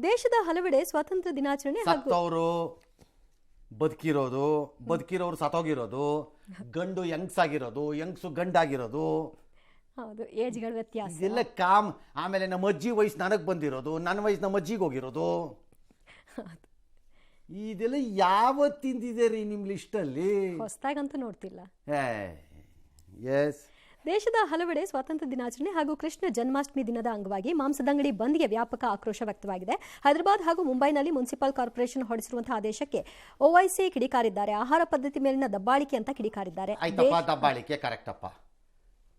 ದೇಶದ ಹಲವೆಡೆ ಸ್ವಾತಂತ್ರ್ಯ ದಿನಾಚರಣೆ ಸತ್ತವರು ಬದುಕಿರೋರು ಸತ್ತೋಗಿರೋದು, ಗಂಡು ಯಂಗ್ಸಾಗಿರೋದು, ಯಂಗ್ಸು ಗಂಡಾಗಿರೋದು, ಹೌದು, ಏಜ್ಗಳ ವ್ಯತ್ಯಾಸ ಇದೆಲ್ಲ ಆಮೇಲೆ ನಮ್ಮ ಅಜ್ಜಿ ವಯಸ್ಸು ನನಗೆ ಬಂದಿರೋದು, ನನ್ನ ವಯಸ್ಸು ನಮ್ಮ ಅಜ್ಜಿಗೆ ಹೋಗಿರೋದು, ಇದೆಲ್ಲ ಯಾವತ್ತಿಂದಿದೆ ರೀ ನಿಮ್ಮ ಲಿಸ್ಟಲ್ಲಿ? ಹೊಸದಾಗಂತೂ ನೋಡ್ತಿಲ್ಲ. ಎಸ್, ದೇಶದ ಹಲವೆಡೆ ಸ್ವಾತಂತ್ರ್ಯ ದಿನಾಚರಣೆ ಹಾಗೂ ಕೃಷ್ಣ ಜನ್ಮಾಷ್ಟಮಿ ದಿನದ ಅಂಗವಾಗಿ ಮಾಂಸದಂಗಡಿ ಬಂದ್ಗೆ ವ್ಯಾಪಕ ಆಕ್ರೋಶ ವ್ಯಕ್ತವಾಗಿದೆ. ಹೈದರಾಬಾದ್ ಹಾಗೂ ಮುಂಬೈನಲ್ಲಿ ಮುನ್ಸಿಪಲ್ ಕಾರ್ಪೊರೇಷನ್ ಹೊರಡಿಸಿರುವಂತಹ ಆದೇಶಕ್ಕೆ ಓವೈಸಿ ಕಿಡಿಕಾರಿದ್ದಾರೆ. ಆಹಾರ ಪದ್ಧತಿ ಮೇಲಿನ ದಬ್ಬಾಳಿಕೆ ಅಂತ ಕಿಡಿಕಾರಿದ್ದಾರೆ. ಆಯ್ತಪ್ಪ, ದಬ್ಬಾಳಿಕೆ ಕರೆಕ್ಟಪ್ಪ.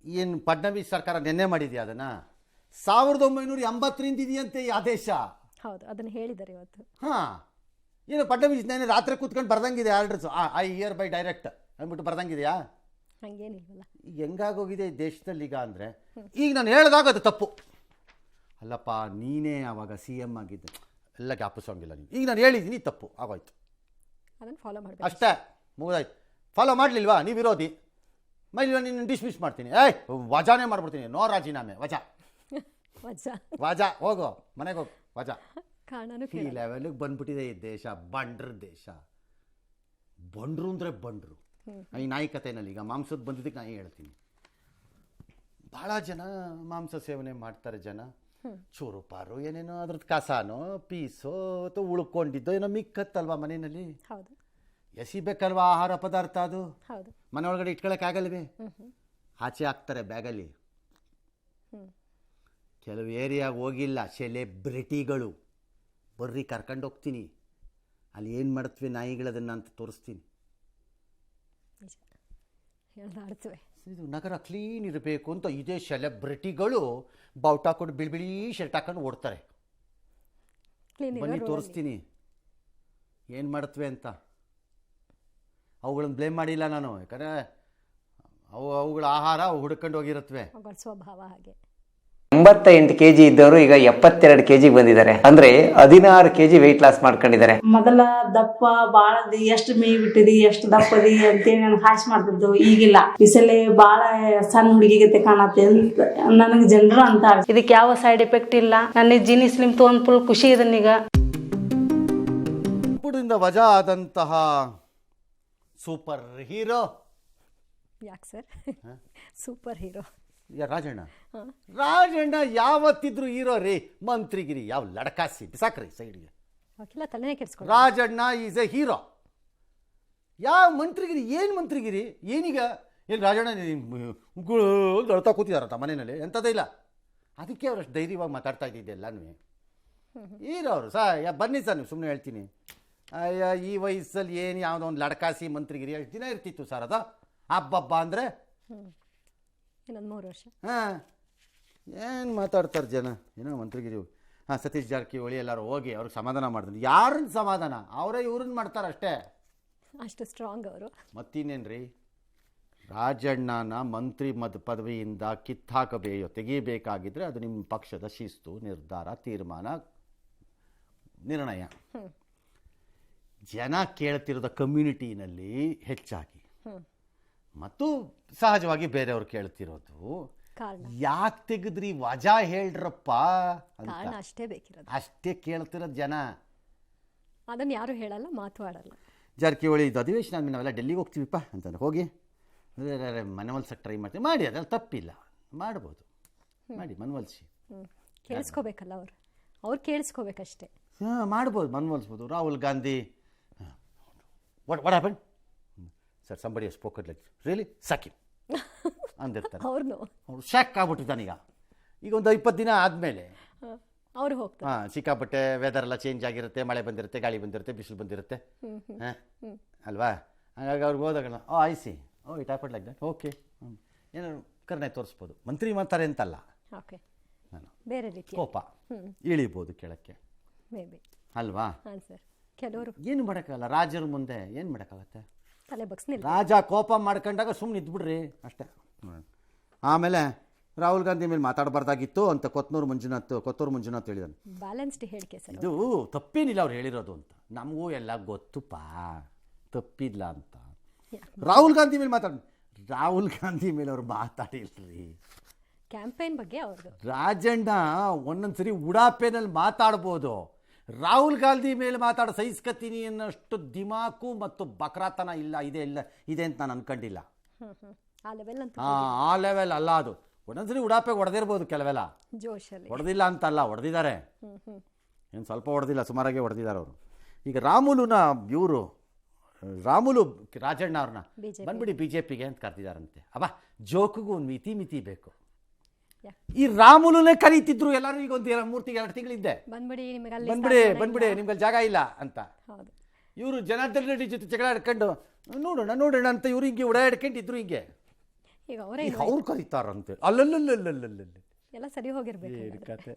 ಏನು ಫಡ್ನವೀಸ್ ಸರ್ಕಾರ ನಿನ್ನೆ ಮಾಡಿದ್ಯಾ ಅದನ್ನ? 1980ರಿಂದ ಇದೆಯಂತೆ ಈ ಆದೇಶ. ಹೌದು, ಅದನ್ನು ಹೇಳಿದ್ದಾರೆ ಇವತ್ತು. ಏನು ಫಡ್ನವೀಸ್ ನೆನ್ನೆ ರಾತ್ರಿ ಕೂತ್ಕೊಂಡು ಬರ್ದಂಗಿದೆ orders, I hereby direct ಅಂದ್ಬಿಟ್ಟು ಬರ್ದಂಗಿದೆಯಾ? ಹಂಗೇನಿಲ್ವಲ್ಲ. ಈಗ ಹೆಂಗಾಗೋಗಿದೆ ದೇಶದಲ್ಲಿ ಈಗ ಅಂದರೆ, ಈಗ ನಾನು ಹೇಳಿದಾಗ ಅದು ತಪ್ಪು ಅಲ್ಲಪ್ಪ. ನೀನೇ ಆವಾಗ CM ಆಗಿದ್ದೆ, ಎಲ್ಲ ಜ್ಞಾಪಿಸೋಂಗಿಲ್ಲ ನೀನು. ಈಗ ನಾನು ಹೇಳಿದ್ದೀನಿ ತಪ್ಪು ಆಗೋಯ್ತು, ಅದನ್ನು ಫಾಲೋ ಮಾಡಬೇಕು ಅಷ್ಟೇ, ಮುಗಿದಾಯ್ತು. ಫಾಲೋ ಮಾಡಲಿಲ್ವಾ ನೀವು ವಿರೋಧಿ? ಮೈಲಿವ ನೀನು ಡಿಸ್ಮಿಸ್ ಮಾಡ್ತೀನಿ, ವಜಾನೇ ಮಾಡ್ಬಿಡ್ತೀನಿ. ನೋ ರಾಜೀನಾಮೆ, ವಜಾ ಹೋಗು, ಮನೆಗೆ ಹೋಗು, ವಜಾ. ಈ ಲೆವೆಲ್ಗೆ ಬಂದ್ಬಿಟ್ಟಿದೆ ಈ ದೇಶ, ಬಂಡ್ರ ದೇಶ. ಬಂಡ್ರು ಅಂದರೆ ಬಂಡ್ರು. ಈ ನಾಯಿಕತೆನಲ್ಲಿ ಈಗ ಮಾಂಸದ ಬಂದಿದ್ದಕ್ಕೆ ನಾನು ಹೇಳ್ತೀನಿ, ಭಾಳ ಜನ ಮಾಂಸ ಸೇವನೆ ಮಾಡ್ತಾರೆ. ಜನ ಚೂರು ಪಾರು ಏನೇನೋ ಅದ್ರದ್ದು ಕಸಾನೋ ಪೀಸೋ ಅಥವಾ ಉಳ್ಕೊಂಡಿದ್ದೋ ಏನೋ ಮಿಕ್ಕತ್ತಲ್ವಾ ಮನೆಯಲ್ಲಿ, ಎಸಿಬೇಕಲ್ವಾ ಆಹಾರ ಪದಾರ್ಥ. ಅದು ಮನೆ ಒಳಗಡೆ ಇಟ್ಕೊಳಕ್ಕಾಗಲ್ವೇ? ಆಚೆ ಹಾಕ್ತಾರೆ ಬ್ಯಾಗಲ್ಲಿ. ಕೆಲವು ಏರಿಯಾಗೆ ಹೋಗಿಲ್ಲ ಸೆಲೆಬ್ರಿಟಿಗಳು, ಬರ್ರಿ ಕರ್ಕೊಂಡು ಹೋಗ್ತೀನಿ, ಅಲ್ಲಿ ಏನು ಮಾಡ್ತೀವಿ ನಾಯಿಗಳದನ್ನು ಅಂತ ತೋರಿಸ್ತೀನಿ. ಇದು ನಗರ ಕ್ಲೀನ್ ಇರಬೇಕು ಅಂತ ಇದೇ ಸೆಲೆಬ್ರಿಟಿಗಳು ಬಾವುಟ ಹಾಕೊಂಡು ಬಿಳಿ ಶರ್ಟ್ ಹಾಕೊಂಡು ಓಡ್ತಾರೆ. ಬನ್ನಿ ತೋರಿಸ್ತೀನಿ ಏನು ಮಾಡ್ತವೆ ಅಂತ. ಅವುಗಳನ್ನು ಬ್ಲೇಮ್ ಮಾಡಿಲ್ಲ ನಾನು, ಯಾಕಂದರೆ ಅವುಗಳ ಆಹಾರ ಹುಡ್ಕೊಂಡು ಹೋಗಿರುತ್ತವೆ, ಸ್ವಭಾವ ಹಾಗೆ. 88 kg ಇದ್ದವರು ಈಗ 72 kg ಬಂದಿದ್ದಾರೆ. ಅಂದ್ರೆ 16 kg ವೆಯ್ಟ್ ಲಾಸ್ ಮಾಡ್ಕೊಂಡಿದ್ದಾರೆ. ಮೊದಲ ದಪ್ಪ ಬಾಳದಿ, ಎಷ್ಟು ಮೇಯ್ ಬಿಟ್ಟಿದಿ, ಎಷ್ಟು ದಪ್ಪದಿ ಅಂತೇಳಿ ನನ್ಗೆ ಹಾಸ್ ಮಾಡ್ತಿದ್ದು. ಈಗಿಲ್ಲ, ಈ ಸಲ ಬಾಳ ಸಣ್ಣ ಹುಡುಗಿಗತೆ ಕಾಣತ್ತೆ ಅಂತ ನನಗೆ ಜನರು ಅಂತ. ಇದಕ್ಕೆ ಯಾವ ಸೈಡ್ ಎಫೆಕ್ಟ್ ಇಲ್ಲ. ನನ್ನ ಜೀನಿ ಸ್ಲಿಮ್ ತೊಗೊಂಡ್ ಫುಲ್ ಖುಷಿ ಇದನ್ನೀಗ. ಪುಡಿಂದ ವಜಾ ಆದಂತಹ ಸೂಪರ್ ಹೀರೋ ಯಾಕೆ ಸರ್ ಸೂಪರ್ ಹೀರೋ? ರಾಜಣ್ಣ ಯಾವತ್ತಿದ್ರು ಹೀರೋ ರೀ. ಮಂತ್ರಿಗಿರಿ ಯಾವ ಲಡಕಾಸಿ ಬಿಸಾಕ್ರಿ ಸೈಡ್ಗೆ. Rajanna is a hero. ಯಾವ ಮಂತ್ರಿಗಿರಿ? ಏನು ಮಂತ್ರಿಗಿರಿ? ಏನೀಗ ಏನು ರಾಜಣ್ಣ ಅಳ್ತಾ ಕೂತಿದಾರಂತ ಮನೆಯಲ್ಲಿ? ಎಂಥದೇ ಇಲ್ಲ. ಅದಕ್ಕೆ ಅವರಷ್ಟು ಧೈರ್ಯವಾಗಿ ಮಾತಾಡ್ತಾ ಇದ್ದಿದ್ದೆ ಎಲ್ಲನೂ. ಹೀರೋ ಅವರು ಬನ್ನಿ ಸರ್, ನೀವು ಸುಮ್ಮನೆ ಹೇಳ್ತೀನಿ. ಅಯ್ಯ, ಈ ವಯಸ್ಸಲ್ಲಿ ಏನು ಯಾವುದೋ ಒಂದು ಲಡಕಾಸಿ ಮಂತ್ರಿಗಿರಿ ಎಷ್ಟು ದಿನ ಇರ್ತಿತ್ತು ಸರ್ ಅದು? ಹಬ್ಬ ಅಂದರೆ ಇನ್ನೊಂದು 3 ವರ್ಷ. ಏನು ಮಾತಾಡ್ತಾರೆ ಜನ, ಏನೋ ಮಂತ್ರಿಗಿರಿ. ಸತೀಶ್ ಜಾರಕಿಹೊಳಿ ಎಲ್ಲರೂ ಹೋಗಿ ಅವ್ರಿಗೆ ಸಮಾಧಾನ ಮಾಡಿದ್ರು. ಯಾರನ್ನ ಸಮಾಧಾನ? ಅವರೇ ಇವ್ರನ್ನ ಮಾಡ್ತಾರೆ ಅಷ್ಟೇ, ಅಷ್ಟು ಸ್ಟ್ರಾಂಗ್ ಅವರು. ಮತ್ತಿನ್ನೇನು ರೀ, ರಾಜಣ್ಣನ ಮಂತ್ರಿ ಪದವಿಯಿಂದ ತೆಗಿಬೇಕಾಗಿದ್ರೆ ಅದು ನಿಮ್ಮ ಪಕ್ಷದ ಶಿಸ್ತು, ನಿರ್ಧಾರ, ತೀರ್ಮಾನ, ನಿರ್ಣಯ. ಜನ ಕೇಳ್ತಿರೋದ ಕಮ್ಯುನಿಟಿನಲ್ಲಿ ಹೆಚ್ಚಾಗಿ ಮತ್ತು ಸಹಜವಾಗಿ ಬೇರೆಯವ್ರು ಕೇಳ್ತಿರೋದು ಯಾಕೆ ತೆಗೆದ್ರಿ, ವಜಾ ಹೇಳ್ರಪ್ಪ ಅಂತ ಅಷ್ಟೇ ಕೇಳ್ತಿರೋದು ಜನ. ಅದನ್ನು ಯಾರು ಹೇಳಲ್ಲ, ಮಾತಾಡಲ್ಲ. ಜಾರಕಿಹೊಳಿ ಇದು ಅಧಿವೇಶನ ಆದ್ಮೇಲೆ ನಾವೆಲ್ಲ ಡೆಲ್ಲಿಗೆ ಹೋಗ್ತೀವಿಪ್ಪ ಅಂತ ಹೋಗಿ ಮನವೊಲ್ಸಕ್ಕೆ ಟ್ರೈ ಮಾಡ್ತೀವಿ. ಮಾಡಿ, ಅದೆಲ್ಲ ತಪ್ಪಿಲ್ಲ, ಮಾಡ್ಬೋದು, ಮಾಡಿ ಮನವೊಲಿಸಿ. ಕೇಳಿಸ್ಕೋಬೇಕಲ್ಲ ಅವ್ರು ಕೇಳಿಸ್ಕೋಬೇಕಷ್ಟೇ. ಮಾಡ್ಬೋದು, ಮನವೊಲಿಸ್ಬೋದು. Rahul Gandhi what happen sir, somebody spoken like really shocking ಅಂದಿರ್ತಾರೆ. ಅವ್ರು ಶಾಕ್ ಆಗ್ಬಿಟ್ಟಿದ್ದಾನೀಗ. ಈಗ ಒಂದು 20 ದಿನ ಆದಮೇಲೆ ಅವರು ಹೋಗ್ತಾರೆ. ಸಿಕ್ಕಾಪಟ್ಟೆ ವೆದರ್ ಎಲ್ಲ ಚೇಂಜ್ ಆಗಿರುತ್ತೆ, ಮಳೆ ಬಂದಿರುತ್ತೆ, ಗಾಳಿ ಬಂದಿರುತ್ತೆ, ಬಿಸಿಲು ಬಂದಿರುತ್ತೆ ಅಲ್ವಾ? ಹಾಗಾಗಿ ಅವ್ರಿಗೆ ಹೋದಾಗ IC it happen like that, okay, ಏನಾದ್ರು ಕರ್ನೆ ತೋರಿಸ್ಬೋದು. ಮಂತ್ರಿ ಮಾಡ್ತಾರೆ ಅಂತಲ್ಲ, ನಾನು ಬೇರೆ ರೀತಿ ಕೋಪ ಇಳಿಬೋದು ಕೆಳಕ್ಕೆ ಅಲ್ವಾ? ಕೆಲವರು ಏನು ಮಾಡೋಕ್ಕಾಗಲ್ಲ, ರಾಜರ ಮುಂದೆ ಏನು ಮಾಡೋಕ್ಕಾಗತ್ತೆ? ತಲೆ ಬಗ್ಸ್ನಿಲ್ಲ. ರಾಜ ಕೋಪ ಮಾಡ್ಕೊಂಡಾಗ ಸುಮ್ಮನೆ ಇದ್ಬಿಡ್ರಿ ಅಷ್ಟೇ. ಆಮೇಲೆ ರಾಹುಲ್ ಗಾಂಧಿ ಮೇಲೆ ಮಾತಾಡಬಾರ್ದಾಗಿತ್ತು ಅಂತ ಕೊತ್ತೂರು ಮಂಜುನಾಥ್ ಹೇಳಿದಾನೆ. ಬ್ಯಾಲೆನ್ಸ್ಡ್ ಹೇಳಿಕೆ ಸರ್, ಇದು ತಪ್ಪೇನಿಲ್ಲ ಅವ್ರು ಹೇಳಿರೋದು ಅಂತ ನಮಗೂ ಎಲ್ಲ ಗೊತ್ತುಪ್ಪ, ತಪ್ಪಿಲ್ಲ ಅಂತ. ರಾಹುಲ್ ಗಾಂಧಿ ಮೇಲೆ ಅವ್ರು ಮಾತಾಡಿಲ್ರಿ. ಕ್ಯಾಂಪೇನ್ ಬಗ್ಗೆ ಅವ್ರದ್ದು. ರಾಜಣ್ಣ ಒಂದೊಂದ್ಸರಿ ಉಡಾಪೆನಲ್ಲಿ ಮಾತಾಡ್ಬೋದು, ರಾಹುಲ್ ಗಾಂಧಿ ಮೇಲೆ ಮಾತಾಡೋ ಸಹಿಸ್ಕತೀನಿ ಅನ್ನೋಷ್ಟು ದಿಮಾಕು ಮತ್ತು ಬಕ್ರಾತನ ಇದೆ ಅಂತ ನಾನು ಅನ್ಕೊಂಡಿಲ್ಲ. ಆ ಲೆವೆಲ್ ಅಂತ ಆ ಲೆವೆಲ್ ಅಲ್ಲ ಅದು. ಒಂದೊಂದ್ಸರಿ ಉಡಾಪೆಗೆ ಹೊಡೆದಿರ್ಬೋದು ಕೆಲವೆಲ್ಲ, ಜೋಶಲ್ಲಿ ಹೊಡೆದಿಲ್ಲ ಅಂತಲ್ಲ, ಹೊಡೆದಿದ್ದಾರೆ. ಏನು ಸ್ವಲ್ಪ ಹೊಡೆದಿಲ್ಲ, ಸುಮಾರಾಗೆ ಹೊಡೆದಿದ್ದಾರೆ ಅವರು. ಈಗ ರಾಮುಲು ರಾಜಣ್ಣ ಅವ್ರನ್ನ ಬಂದ್ಬಿಡಿ BJPಗೆ ಅಂತ ಕರೆದಿದ್ದಾರಂತೆ. ಅಬ್ಬಾ, ಜೋಕಿಗೂ ಒಂದು ಮಿತಿ ಬೇಕು. ಈ ರಾಮುಲುನೇ ಕರೀತಿದ್ರು ಎಲ್ಲರೂ. ಈಗ ಒಂದು 2 ತಿಂಗಳಿದ್ದೆ ಬಂದ್ಬಿಡಿ ನಿಮ್ಗೆ ಜಾಗ ಇಲ್ಲ ಅಂತ. ಇವರು ಜನಾರ್ದನ್ ರೆಡ್ಡಿ ಜೊತೆ ಜಗಳ ಆಡ್ಕೊಂಡು ನೋಡೋಣ ಅಂತ ಇವ್ರು ಹಿಂಗೆ ಓಡಾಡ್ಕೊಂಡಿದ್ರು. ಹಿಂಗೆ ಈಗ ಅವ್ರು ಕರೀತಾರಂತೆ. ಅಲ್ಲಲ್ಲ ಎಲ್ಲ ಸರಿ ಹೋಗಿರ್ಬೇಕು ಕತೆ.